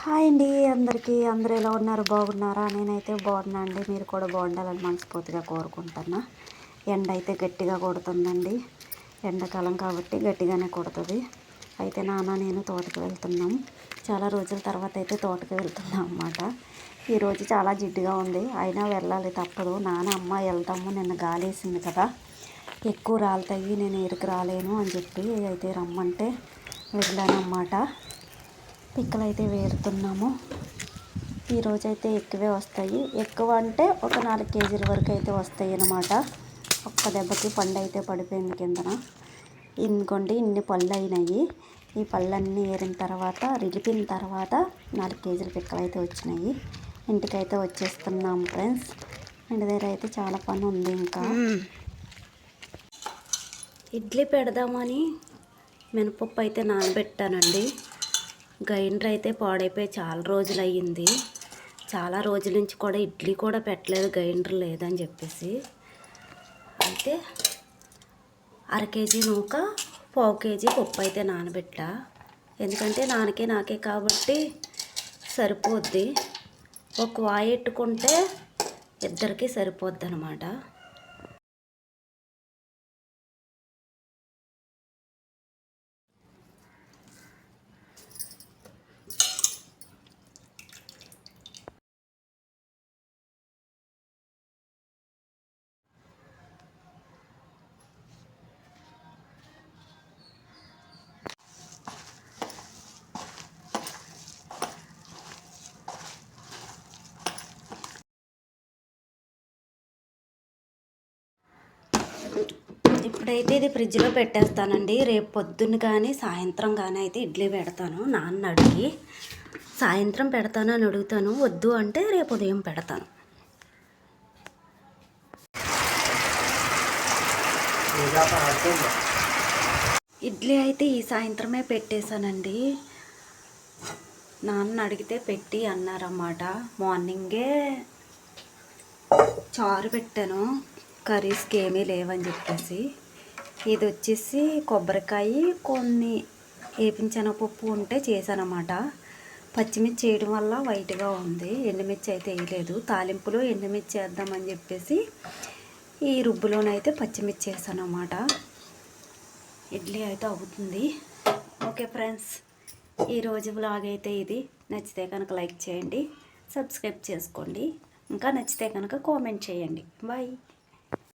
Hi అండి అందరికీ. అందరూ ఎలా ఉన్నారు? బాగున్నారా? నేనైతే బాగున్నా అండి. మీరు కూడా బాగుండాలని మనస్ఫూర్తిగా కోరుకుంటున్నా. ఎండ అయితే గట్టిగా కొడుతుందండి. ఎండాకాలం కాబట్టి గట్టిగానే కొడుతుంది. అయితే నాన్న నేను తోటకి వెళ్తున్నాం. చాలా రోజుల తర్వాత అయితే తోటకి వెళ్తున్నాం అన్నమాట. ఈరోజు చాలా జిడ్డుగా ఉంది, అయినా వెళ్ళాలి తప్పదు. నాన్న అమ్మ వెళ్తాము, నిన్న గాలి వేసింది కదా, ఎక్కువ రాలుతాయి, నేను ఎరుకు రాలేను అని చెప్పి అయితే రమ్మంటే వెళ్ళానన్నమాట. పిక్కలు అయితే వేరుతున్నాము. ఈరోజైతే ఎక్కువే వస్తాయి. ఎక్కువ అంటే ఒక 4 కేజీల వరకు అయితే వస్తాయి అన్నమాట. ఒక్క దెబ్బకి పండు అయితే పడిపోయింది కిందన. ఇంకోండి ఇన్ని పళ్ళు అయినాయి. ఈ పళ్ళన్నీ ఏరిన తర్వాత రిగిపిన తర్వాత 4 కేజీల పిక్కలు అయితే వచ్చినాయి. ఇంటికైతే వచ్చేస్తున్నాం ఫ్రెండ్స్. ఇంటి దగ్గర అయితే చాలా పని ఉంది. ఇంకా ఇడ్లీ పెడదామని మినపప్పు అయితే నానబెట్టానండి. గ్రైండర్ అయితే పాడైపోయి చాలా రోజులు అయ్యింది. చాలా రోజుల నుంచి కూడా ఇడ్లీ కూడా పెట్టలేదు, గ్రైండర్ లేదని చెప్పేసి. అయితే 1/2 కేజీ నూక, 1/4 కేజీ పప్పు అయితే నానబెట్టా. ఎందుకంటే నాకే కాబట్టి సరిపోద్ది. ఒక వాయి ఎట్టుకుంటే ఇద్దరికి సరిపోద్ది అనమాట. ఇప్పుడైతే ఇది ఫ్రిడ్జ్లో పెట్టేస్తానండి. రేపు పొద్దున్న కానీ సాయంత్రం కానీ అయితే ఇడ్లీ పెడతాను. నాన్న అడిగి సాయంత్రం పెడతాను అని అడుగుతాను, వద్దు అంటే రేపు ఉదయం పెడతాను. ఇడ్లీ అయితే ఈ సాయంత్రమే పెట్టేశానండి. నాన్న అడిగితే పెట్టి అన్నారన్నమాట. మార్నింగే చారు పెట్టాను, కర్రీస్కి ఏమీ లేవని చెప్పేసి. ఇది వచ్చేసి కొబ్బరికాయ, కొన్ని వేపించనపప్పు ఉంటే చేశానమాట. పచ్చిమిర్చి వేయడం వల్ల వైట్గా ఉంది, ఎండుమిర్చి అయితే వేయలేదు. తాలింపులో ఎండుమిర్చి వేద్దామని చెప్పేసి ఈ రుబ్బులోనైతే పచ్చిమిర్చి వేసాను అన్నమాట. ఇడ్లీ అయితే అవుతుంది. ఓకే ఫ్రెండ్స్, ఈరోజు వ్లాగ్ అయితే ఇది. నచ్చితే కనుక లైక్ చేయండి, సబ్స్క్రైబ్ చేసుకోండి. ఇంకా నచ్చితే కనుక కామెంట్ చేయండి. బాయ్.